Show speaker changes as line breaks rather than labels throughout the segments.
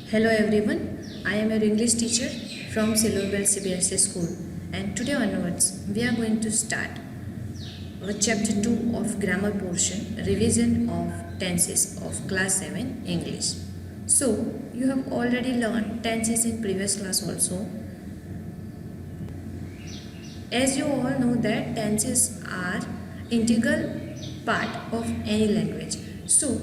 Hello everyone, I am your English teacher from Silver Bell CBSE school, and today onwards we are going to start our chapter 2 of grammar portion, revision of tenses of class 7 English. So you have already learned tenses in previous class also. As you all know that tenses are integral part of any language. So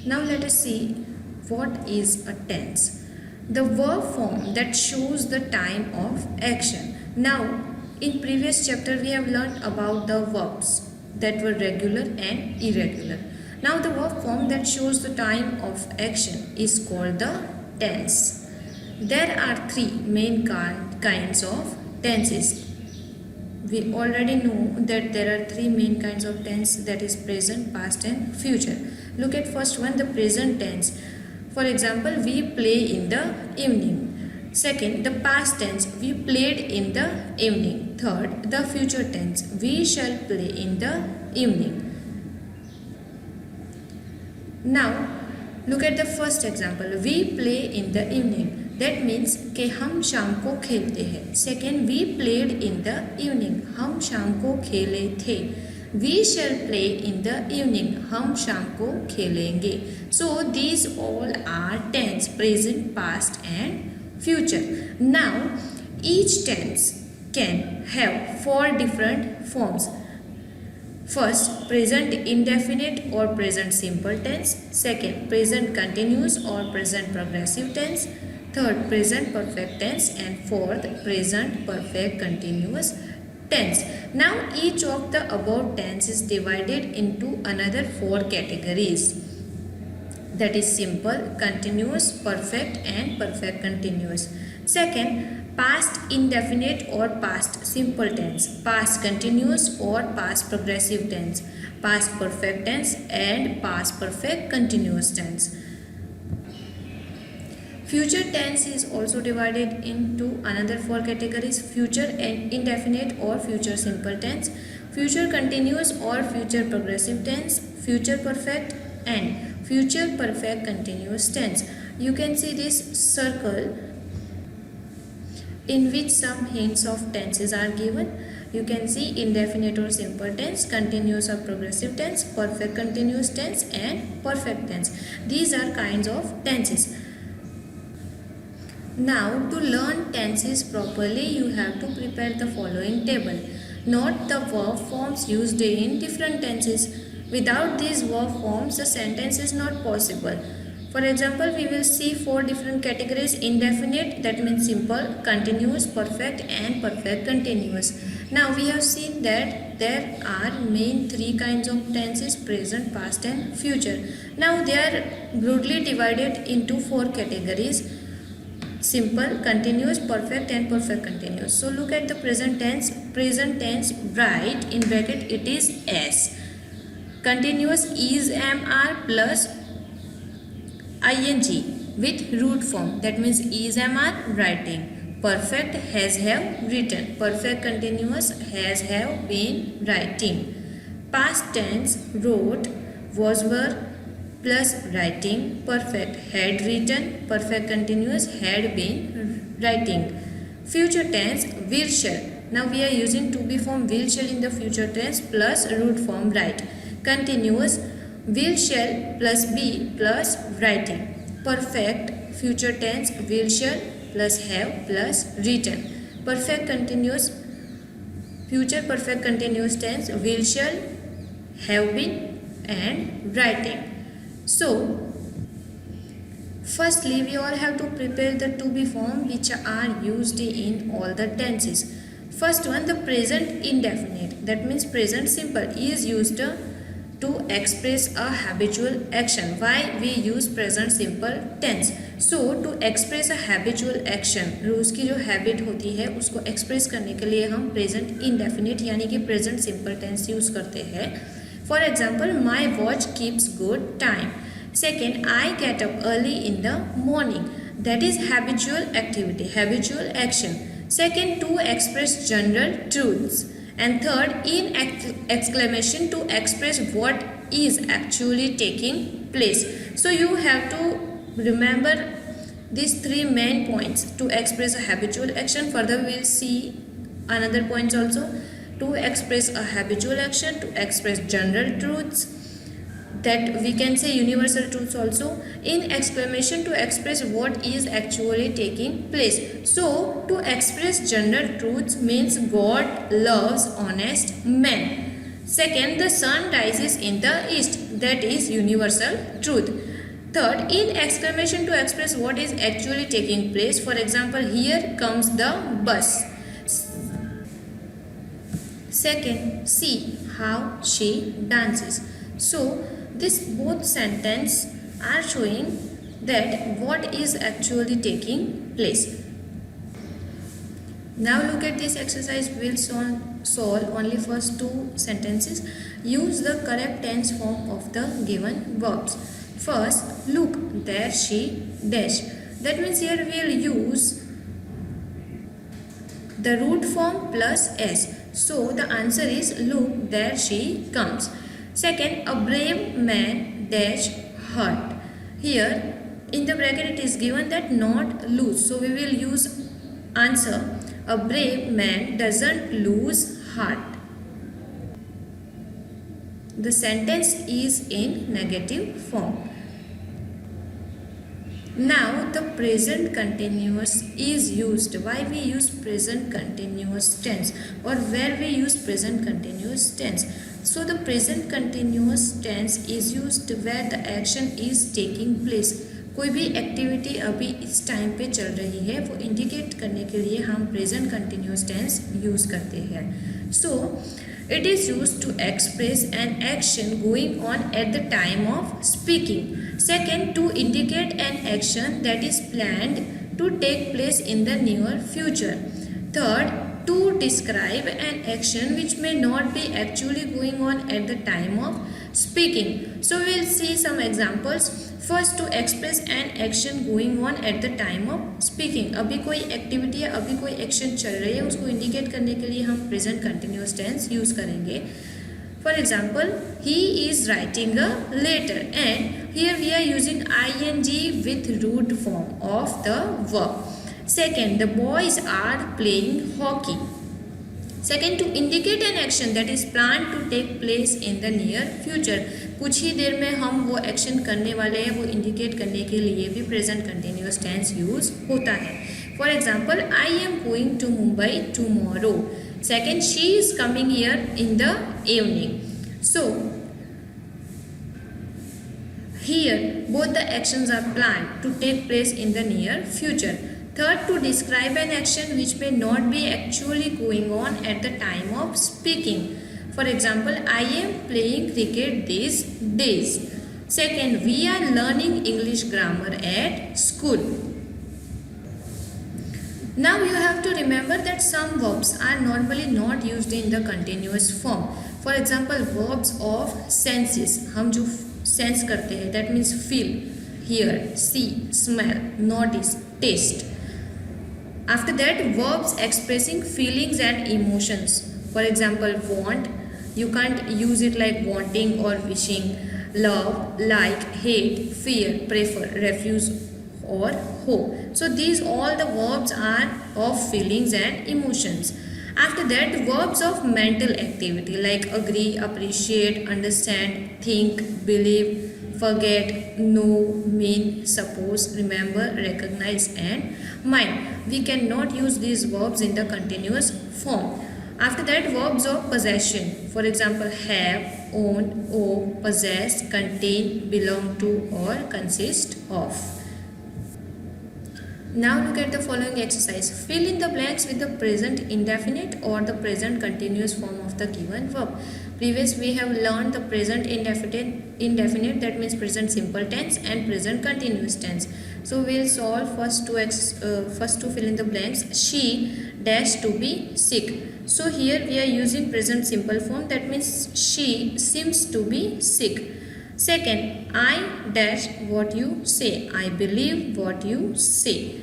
now let us see what is a tense. The verb form that shows the time of action. Now in previous chapter we have learned about the verbs that were regular and irregular. Now the verb form that shows the time of action is called the tense. There are three main kinds of tenses. We already know that there are three main kinds of tense, that is present, past and future. Look at first one, the present tense. For example, we play in the evening. Second, the past tense, we played in the evening. Third, the future tense, we shall play in the evening. Now look at the first example, we play in the evening. That means कि हम शाम को खेलते हैं. Second, we played in the evening. हम शाम को खेले थे. We shall play in the evening. हम शाम को खेलेंगे. So these all are tense, present, past and future. Now each tense can have four different forms. First, present indefinite or present simple tense. Second, present continuous or present progressive tense. Third, present perfect tense. And fourth, present perfect continuous tense. Now each of the above tense is divided into another four categories. That is simple, continuous, perfect and perfect continuous. Second, past indefinite or past simple tense, past continuous or past progressive tense, past perfect tense and past perfect continuous tense. Future tense is also divided into another four categories, future and indefinite or future simple tense, future continuous or future progressive tense, future perfect and future perfect continuous tense. You can see this circle in which some hints of tenses are given. You can see indefinite or simple tense, continuous or progressive tense, perfect continuous tense and perfect tense. These are kinds of tenses. Now to learn tenses properly, you have to prepare the following table. Note the verb forms used in different tenses. Without these verb forms, the sentence is not possible. For example, we will see four different categories: indefinite, that means simple, continuous, perfect and perfect continuous. Now we have seen that there are main three kinds of tenses: present, past and future. Now they are broadly divided into four categories: simple, continuous, perfect and perfect continuous. So look at the present tense. Present tense, write in bracket it is S. Continuous is MR plus ing with root form, that means is MR, writing. Perfect, has have, written. Perfect continuous, has have, been, writing. Past tense, wrote, was, were plus writing. Perfect, had written. Perfect continuous, had been, writing. Future tense, will, shall. Now we are using to be form will, shall in the future tense plus root form write. Continuous, will, shall plus be plus writing. Perfect, future tense, will, shall plus have plus written. Perfect continuous, future perfect continuous tense, will, shall, have been and writing. So firstly, we all have to prepare the to be form which are used in all the tenses. First one, the present indefinite, that means present simple, is used to express a habitual action. Why we use present simple tense? So to express a habitual action, रोज की जो habit होती है उसको express करने के लिए हम present indefinite यानी कि present simple tense यूज करते हैं. For example, my watch keeps good time. Second, I get up early in the morning. That is habitual activity, habitual action. Second, to express general truths. And third, in exclamation, to express what is actually taking place. So you have to remember these three main points to express a habitual action. Further we will see another points also. To express a habitual action, to express general truths, that we can say universal truths also. In exclamation, to express what is actually taking place. So to express general truths means God loves honest men. Second, the sun rises in the east, that is universal truth. Third, in exclamation, to express what is actually taking place. For example, here comes the bus. Second, see how she dances. So this both sentence are showing that what is actually taking place. Now look at this exercise. We will solve only first two sentences. Use the correct tense form of the given verbs. First, look, there she dash. That means here we will use the root form plus s. So the answer is look, there she comes. Second, a brave man dash hurt. Here in the bracket it is given that not lose. So we will use answer, a brave man doesn't lose heart. The sentence is in negative form. Now the present continuous is used. Why we use present continuous tense, or where we use present continuous tense? So the present continuous tense is used where the action is taking place. कोई भी activity अभी इस time पे चल रही है वो indicate करने के लिए हम प्रेजेंट कंटिन्यूस टेंस यूज़ करते हैं. सो it is used to express an action going on at the time of speaking. Second, to indicate an action that is planned to take place in the near future. Third, to describe an action which may not be actually going on at the time of speaking. So we will see some examples. First, to express an action going on at the time of speaking. अभी कोई activity या अभी कोई action चल रही है उसको indicate करने के लिए हम प्रेजेंट कंटिन्यूस टेंस यूज़ करेंगे. For example, he is writing a letter, and here we are using ing with root form of the verb. Second, the boys are playing hockey. Second, to indicate an action that is planned to take place in the near future. कुछ ही देर में हम वो action करने वाले हैं, वो indicate करने के लिए भी प्रेजेंट कंटिन्यूस टेंस यूज होता है. For example, I am going to Mumbai tomorrow. Second, she is coming here in the evening. So here both the actions are planned to take place in the near future. Third, to describe an action which may not be actually going on at the time of speaking. For example, I am playing cricket these days. Second, we are learning English grammar at school. Now you have to remember that some verbs are normally not used in the continuous form. For example, verbs of senses. हम जो sense करते हैं, that means feel, hear, see, smell, notice, taste. After that, verbs expressing feelings and emotions. For example, want, you can't use it like wanting or wishing. Love, like, hate, fear, prefer, refuse or hope. So these all the verbs are of feelings and emotions. After that, verbs of mental activity like agree, appreciate, understand, think, believe, forget, know, mean, suppose, remember, recognize and mind. We cannot use these verbs in the continuous form. After that, verbs of possession. For example, have, own, owe, possess, contain, belong to or consist of. Now look at the following exercise. Fill in the blanks with the present indefinite or the present continuous form of the given verb. Previous we have learned the present indefinite, that means present simple tense, and present continuous tense. So we will solve first to fill in the blanks. She dash to be sick. So here we are using present simple form, that means she seems to be sick. Second, I dash what you say. I believe what you say.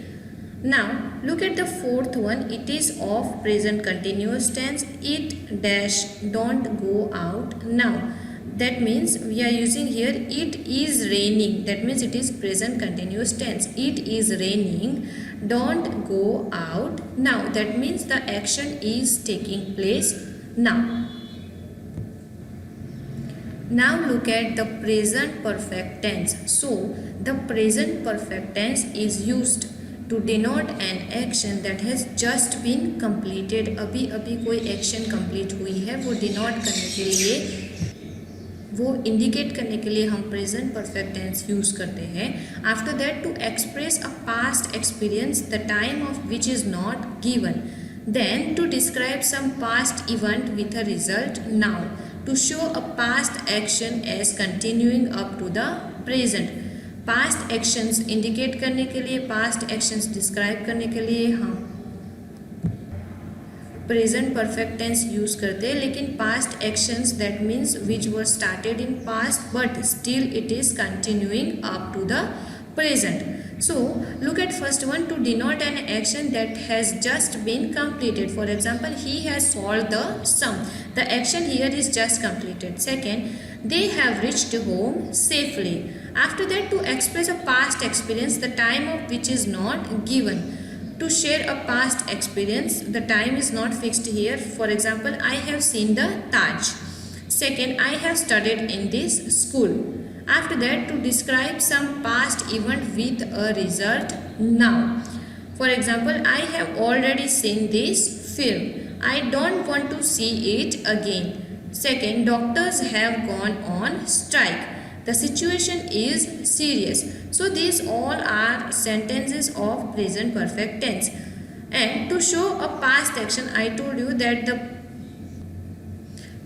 Now look at the fourth one. It is of present continuous tense. It dash don't go out now. That means we are using here it is raining. That means it is present continuous tense. It is raining. Don't go out now. That means the action is taking place now. Now look at the present perfect tense. So the present perfect tense is used to denote an action that has just been completed. अभी अभी कोई action complete हुई है, वो denote करने के लिए, वो इंडिकेट करने के लिए हम प्रेजेंट परफेक्ट टेंस यूज़ करते हैं. After that, to express a past experience the time of which is not given. Then to describe some past event with a result now. To show a past action as continuing up to the present. Past actions indicate करने के लिए, past actions describe करने के लिए हम present perfect tense use करते हैं. लेकिन past actions that means which were started in past but still it is continuing up to the present. So look at first one, to denote an action that has just been completed. For example, he has solved the sum. The action here is just completed. Second, they have reached home safely. After that, to express a past experience, the time of which is not given. To share a past experience, the time is not fixed here. For example, I have seen the Taj. Second, I have studied in this school. After that, to describe some past event with a result now. For example, I have already seen this film. I don't want to see it again. Second, doctors have gone on strike. The situation is serious. So these all are sentences of present perfect tense. And to show a past action, I told you that the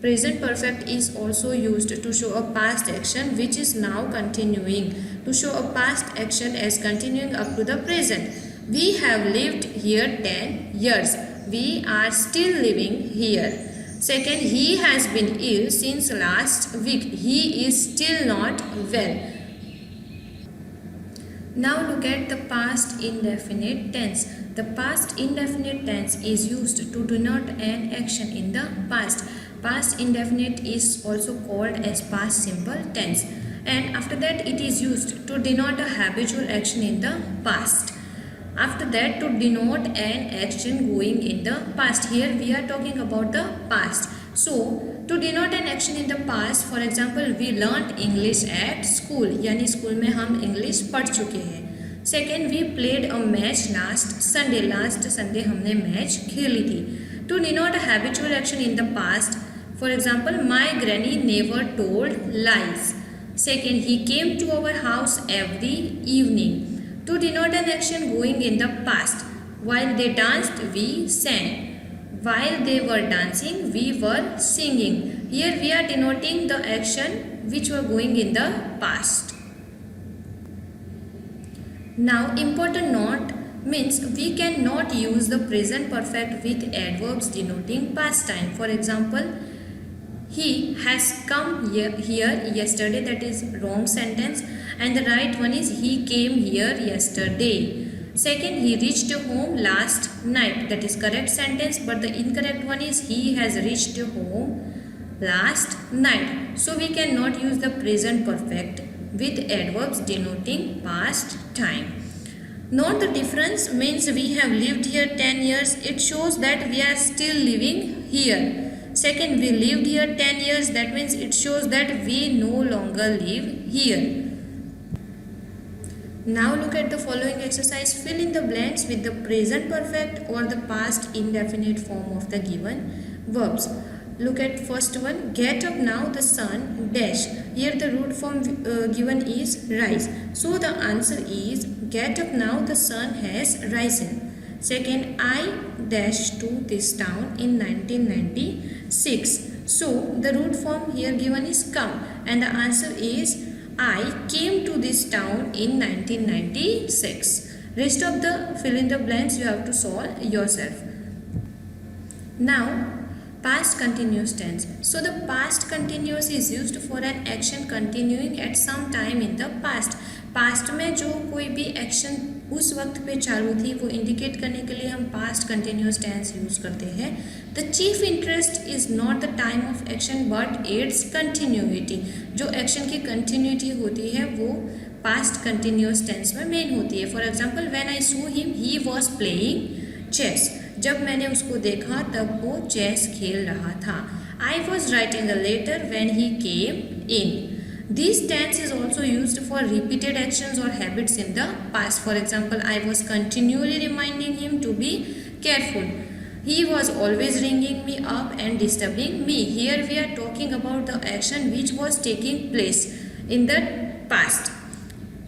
present perfect is also used to show a past action which is now continuing. To show a past action as continuing up to the present. We have lived here 10 years. We are still living here. Second, he has been ill since last week. He is still not well. Now look at the past indefinite tense. The past indefinite tense is used to denote an action in the past. Past indefinite is also called as past simple tense. And after that, it is used to denote a habitual action in the past. After that, to denote an action going in the past. Here we are talking about the past. So to denote an action in the past, for example, we learnt English at school. यानी school में हम English पढ़ चुके हैं. Second, we played a match last Sunday. Last Sunday हमने match खेली थी. To denote a habitual action in the past, for example, my granny never told lies. Second, he came to our house every evening. To denote an action going in the past, while they danced, we sang. While they were dancing, we were singing. Here we are denoting the action which were going in the past. Now, important note means we cannot use the present perfect with adverbs denoting past time. For example, he has come here yesterday. That is wrong sentence. And the right one is he came here yesterday. Second, he reached home last night. That is correct sentence. But the incorrect one is he has reached home last night. So we cannot use the present perfect with adverbs denoting past time. Note the difference means we have lived here 10 years. It shows that we are still living here. Second, we lived here 10 years. That means it shows that we no longer live here. Now look at the following exercise. Fill in the blanks with the present perfect or the past indefinite form of the given verbs. Look at first one. Get up now, the sun dash. Here the root form given is rise. So the answer is get up now, the sun has risen. Second, I dashed to this town in 1996. So the root form here given is come, and the answer is I came to this town in 1996. Rest of the fill in the blanks you have to solve yourself. Now Past continuous tense. So the past continuous is used for an action continuing at some time in the past. Past में जो कोई भी action उस वक्त पे चालू थी वो इंडिकेट करने के लिए हम पास्ट कंटिन्यूस टेंस यूज करते हैं. The chief interest is not the time of action but its continuity. जो एक्शन की कंटिन्यूटी होती है वो पास्ट कंटिन्यूस टेंस में मेन होती है. For example, when I saw him he was playing chess. जब मैंने उसको देखा तब वो चेस खेल रहा था. I was writing a letter when he came in. This tense is also used for repeated actions or habits in the past. For example, I was continually reminding him to be careful. He was always ringing me up and disturbing me. Here we are talking about the action which was taking place in the past.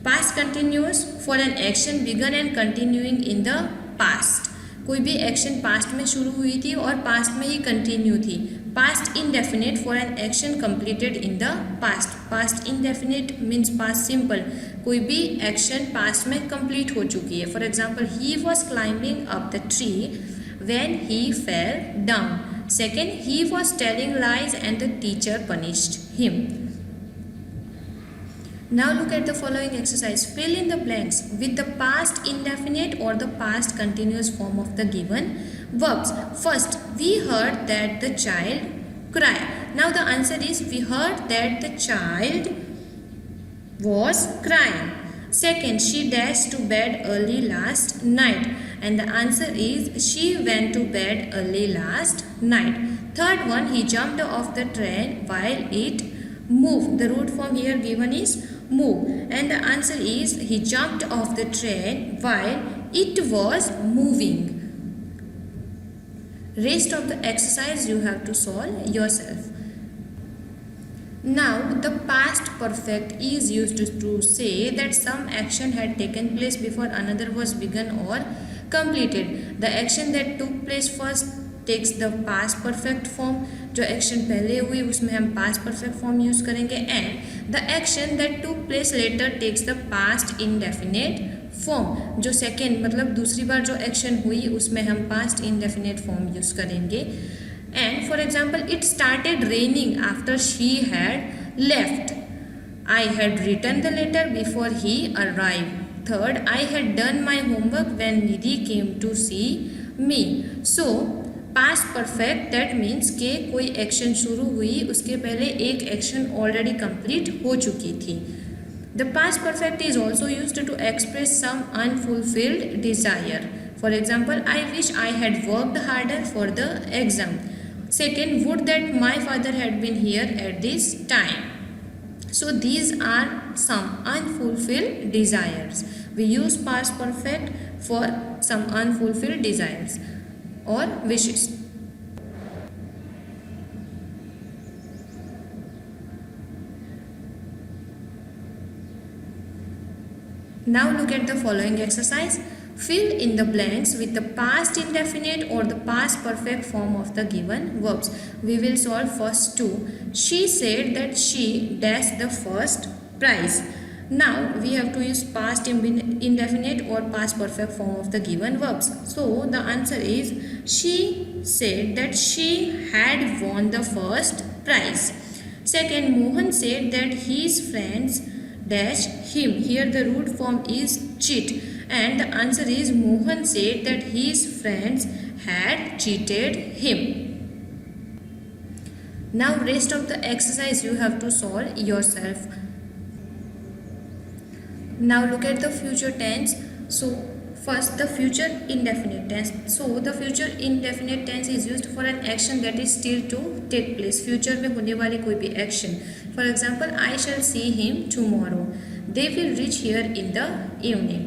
Past continuous for an action begun and continuing in the past. कोई भी action past में शुरू हुई थी और past में ही continue थी. Past indefinite for an action completed in the past. Past indefinite means past simple. कोई भी एक्शन पास्ट में कंप्लीट हो चुकी है. For example, he was climbing up the tree when he fell down. Second, he was telling lies and the teacher punished him. Now look at the following exercise. Fill in the blanks with the past indefinite or the past continuous form of the given verbs. First, we heard that the child cried. Now the answer is we heard that the child was crying. Second, she dashed to bed early last night. And the answer is she went to bed early last night. Third one, he jumped off the train while it moved. The root form here given is move, and the answer is he jumped off the train while it was moving. Rest of the exercise you have to solve yourself. Now the past perfect is used to say that some action had taken place before another was begun or completed. The action that took place first takes the past perfect form. जो action पहले हुई उसमें हम past perfect form use करेंगे. And the action that took place later takes the past indefinite form. जो second मतलब दूसरी बार जो एक्शन हुई उसमें हम पास्ट इंडेफिनेट फॉर्म यूज करेंगे. And for example, it started raining after she had left. I had written the letter before he arrive. Third, I had done my homework when Nidhi came to C me. So past perfect that means के कोई action शुरू हुई उसके पहले एक action already complete हो चुकी थी. The past perfect is also used to express some unfulfilled desire. For example, I wish I had worked harder for the exam. Second, would that my father had been here at this time. So these are some unfulfilled desires. We use past perfect for some unfulfilled desires or wishes. Now look at the following exercise. Fill in the blanks with the past indefinite or the past perfect form of the given verbs. We will solve first two. She said that she dashed the first prize. Now we have to use past indefinite or past perfect form of the given verbs. So the answer is she said that she had won the first prize. Second, Mohan said that his friends dashed him. Here the root form is cheat, and the answer is Mohan said that his friends had cheated him. Now rest of the exercise you have to solve yourself. Now look at the future tense. So first, the future indefinite tense. So the future indefinite tense is used for an action that is still to take place. Future में होने वाली कोई भी action. For example, I shall see him tomorrow. They will reach here in the evening.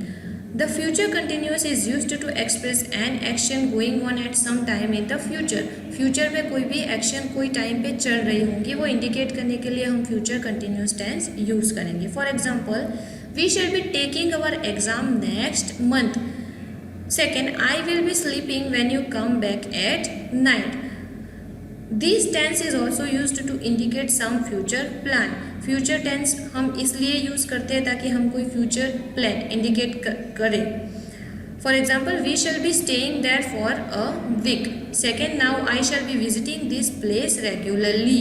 The future continuous is used to express an action going on at some time in the future. Future में कोई भी action कोई time पे चल रही होंगी वो indicate करने के लिए हम future continuous tense use करेंगे. For example, we shall be taking our exam next month. Second, I will be sleeping when you come back at night. This tense is also used to indicate some future plan. Future tense हम इसलिए use करते हैं ताकि हम कोई future plan indicate करें. For example, we shall be staying there for a week. Second, now I shall be visiting this place regularly.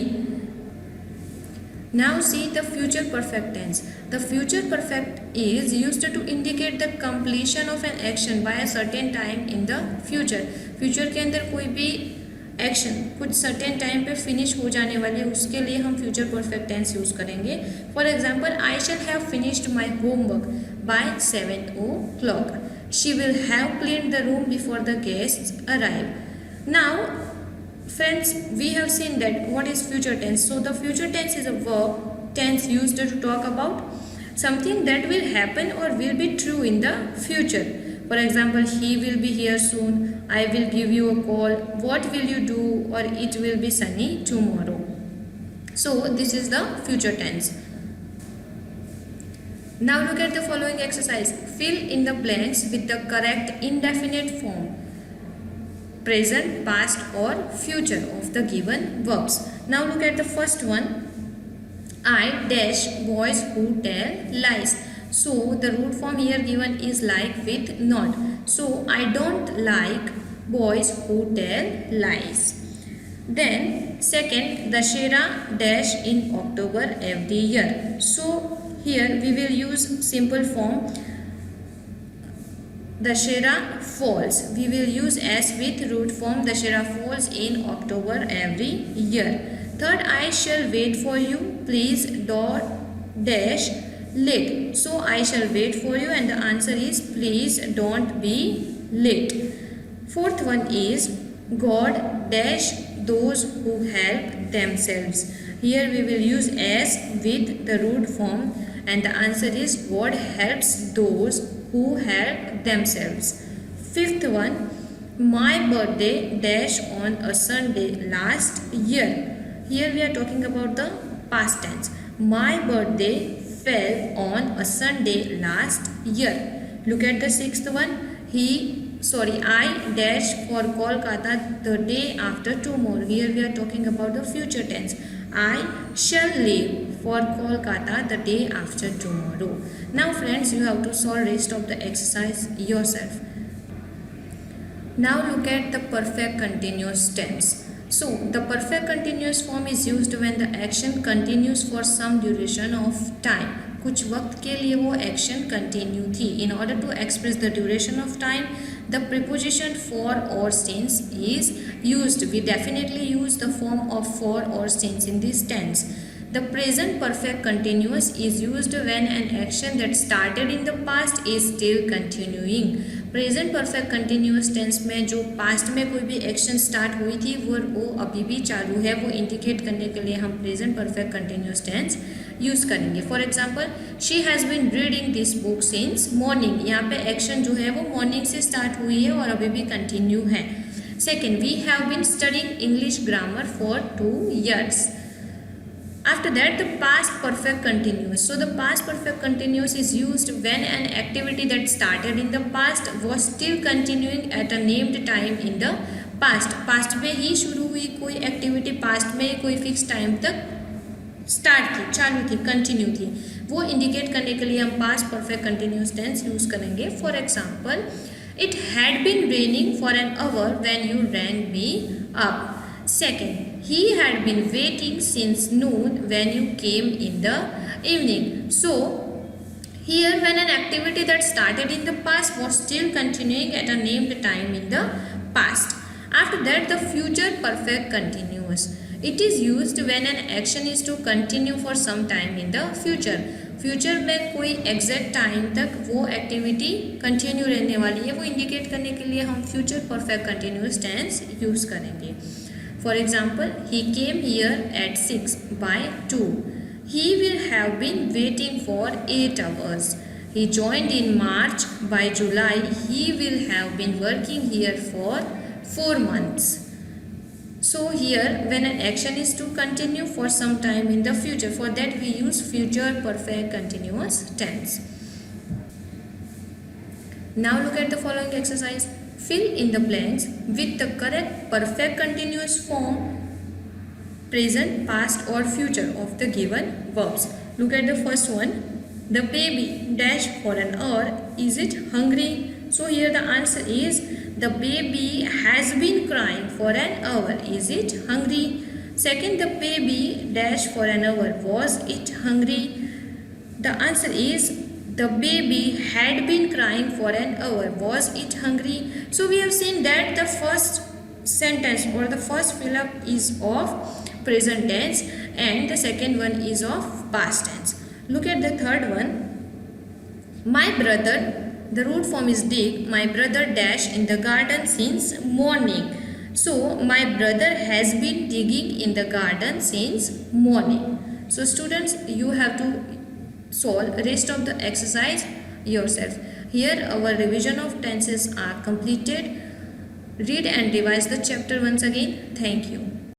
Now see the future perfect tense. The future perfect is used to indicate the completion of an action by a certain time in the future. Future के अंदर कोई भी action कुछ certain time पे finish हो जाने वाली है, उसके लिए हम फ्यूचर परफेक्ट टेंस यूज़ करेंगे. For example, I shall have finished my homework by 7 o'clock. She will have cleaned the room before the guests arrive. Now friends, we have seen that what is future tense. So the future tense is a verb tense used to talk about something that will happen or will be true in the future. For example, he will be here soon, I will give you a call, what will you do, or it will be sunny tomorrow. So this is the future tense. Now look at the following exercise. Fill in the blanks with the correct indefinite form, present, past or future of the given verbs. Now look at the first one. I dash boys who tell lies. So the root form here given is like with not. So I don't like boys who tell lies. Then second, Dashera dash in October every year. So here we will use simple form. Dashera falls. We will use S with root form. Dashera falls in October every year. Third, I shall wait for you. Please dash late. So I shall wait for you, and the answer is please don't be late. Fourth one is God dash those who help themselves. Here we will use S with the root form, and the answer is God helps those who help themselves. Fifth one, my birthday dash on a Sunday last year. Here we are talking about the past tense. My birthday fell on a Sunday last year. Look at the sixth one. I dash for Kolkata the day after tomorrow. Here we are talking about the future tense. I shall leave for Kolkata the day after tomorrow. Now friends, you have to solve rest of the exercise yourself. Now look at the perfect continuous tense. So the perfect continuous form is used when the action continues for some duration of time. कुछ वक्त के लिए वो action continue थी. In order to express the duration of time, the preposition for or since is used. We definitely use the form of for or since in this tense. The present perfect continuous is used when an action that started in the past is still continuing. Present perfect continuous tense में जो past में कोई भी action start हुई थी वो अभी भी चालू है, वो इंडिकेट करने के लिए हम present perfect continuous tense use करेंगे. For example, she has been reading this book since morning. यहाँ पे एक्शन जो है वो मॉर्निंग से स्टार्ट हुई है और अभी भी कंटिन्यू है. Second, we have been studying English grammar for 2 years. After that, the past perfect continuous. So the past perfect continuous is used when an activity that started in the past was still continuing at a named time in the past. Past में ही शुरू हुई कोई activity, past में कोई fix time तक start थी, चालू थी, कंटिन्यू थी, वो इंडिकेट करने के लिए हम past perfect continuous tense use करेंगे. For example, it had been raining for an hour when you rang me up. Second, he had been waiting since noon when you came in the evening. So here, when an activity that started in the past was still continuing at a named time in the past. After that, the future perfect continuous. It is used when an action is to continue for some time in the future. Future में कोई exact time तक वो activity continue रहने वाली है, वो indicate करने के लिए हम future perfect continuous tense use करेंगे. For example, he came here at 6 by 2. He will have been waiting for 8 hours. He joined in March. By July, he will have been working here for 4 months. So here, when an action is to continue for some time in the future, for that we use future perfect continuous tense. Now look at the following exercise. Fill in the blanks with the correct perfect continuous form, present, past or future of the given verbs. Look at the first one. The baby dash for an hour. Is it hungry? So here the answer is the baby has been crying for an hour. Is it hungry? Second, the baby dash for an hour. Was it hungry? The answer is the baby had been crying for an hour. Was it hungry? So we have seen that the first sentence or the first fill up is of present tense and the second one is of past tense. Look at the third one. My brother, the root form is dig. My brother dash in the garden since morning. So my brother has been digging in the garden since morning. So students, you have to solve rest of the exercise yourself. Here our revision of tenses are completed. Read and revise the chapter once again. Thank you.